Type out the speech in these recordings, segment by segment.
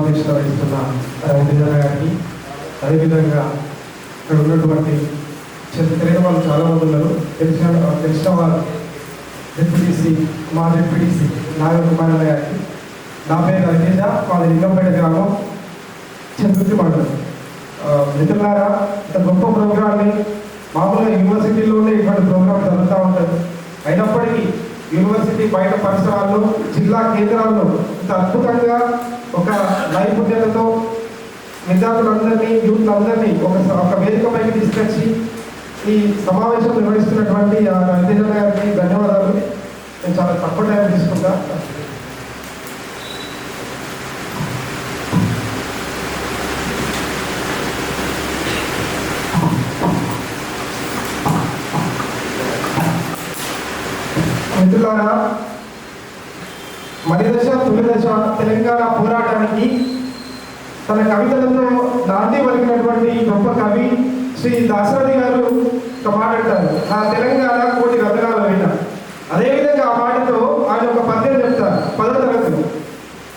ప్రథమాధ్యక్షత వహిస్తున్న రవీంద్ర గారికి, అదేవిధంగా ఇక్కడ ఉన్నటువంటి తెలియని వాళ్ళు చాలామంది ఉన్నారు. తెలిసిన వాళ్ళు డిప్యూటీసీ, మా డిప్యూటీసీ నాగకుమార్ గారికి. నా పేరు రవితేజ, మాది లింగంపేట గ్రామం, చంద్రుతి మండలం. మిత్రులారా, ఇంత గొప్ప ప్రోగ్రామ్ని మామూలుగా యూనివర్సిటీలోనే ఇటువంటి ప్రోగ్రామ్ జరుగుతూ ఉంటుంది. అయినప్పటికీ యూనివర్సిటీ బయట పరిసరాల్లో, జిల్లా కేంద్రాల్లో ఇంత అద్భుతంగా ఒక నైపుణ్యతతో విద్యార్థులందరినీ, యూత్ అందరినీ ఒక వేదికపైకి తీసుకొచ్చి ఈ సమావేశం నిర్వహిస్తున్నటువంటి రవితేజ గారికి ధన్యవాదాలు. నేను చాలా తక్కువ టైం తీసుకుంటా. మిత్రులారా, మరి దశ తొలి దశ తెలంగాణ పోరాటానికి తన కవితలతో నాంది పలికినటువంటి గొప్ప కవి శ్రీ దాశరథి గారు ఒక మాట అంటారు, నా తెలంగాణ కోటి రత్నాల వీణ. అదేవిధంగా ఆ మాటతో ఆయన ఒక పద్యం చెప్తారు, 10వ తరగతిలో.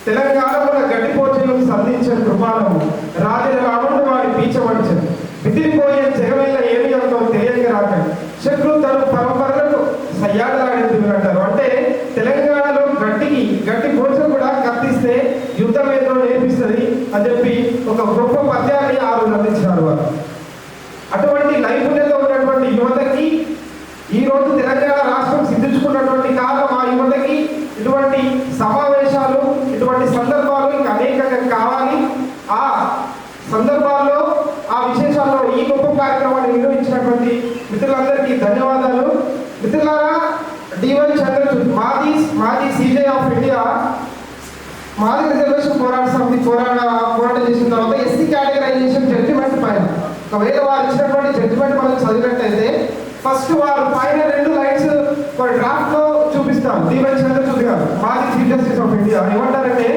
తెలంగాణలో గడ్డిపోచలు సంధించిన కృపాలము రాజు రావణుడు వాడి పీచవడిచను విదిలిపోయే జగమెల్ల ఏమి అంతో తెలియక రాకండి శత్రు తను పరంపరలకు సయ్యాడలాడేది అంటారు. అంటే తెలంగాణలో గడ్డి పోచ కూడా కత్తిస్తే యుద్ధం ఏదో నేర్పిస్తుంది అని చెప్పి ఒక గొప్ప పద్యాన్ని ఆ రోజు అందించినారు వారు. అటువంటి నైపుణ్యత ఉన్నటువంటి యువతకి ఈరోజు తెలంగాణ రాష్ట్రం సిద్ధించుకున్నటువంటి కాలం ఆ యువతకి ఇటువంటి సమావేశాలు, ఇటువంటి సందర్భాలు ఇంకా అనేకంగా కావాలి. ఆ సందర్భాల్లో, ఆ విశేషాల్లో ఈ గొప్ప కార్యక్రమాన్ని నిర్వహించినటువంటి మిత్రులందరికీ ధన్యవాదాలు. మిత్రులారా, D1 చంద్రచూడ్ మాజీ CJ ఆఫ్ ఇండియా మాజీ రిజర్వేషన్ పోరాట సమితి పోరాటం చేసిన తర్వాత ఎస్సీ కేటగరైజేషన్ జడ్జిమెంట్ పైన ఒకవేళ వారు ఇచ్చినటువంటి జడ్జిమెంట్ మనం చదివినట్టయితే ఫస్ట్ వారు పైన 2 లైన్స్ డ్రాఫ్ట్ లో చూపిస్తారు. D1 చంద్రచూడ్ గారు మాజీ చీఫ్ జస్టిస్ ఆఫ్ ఇండియా ఏమంటారంటే,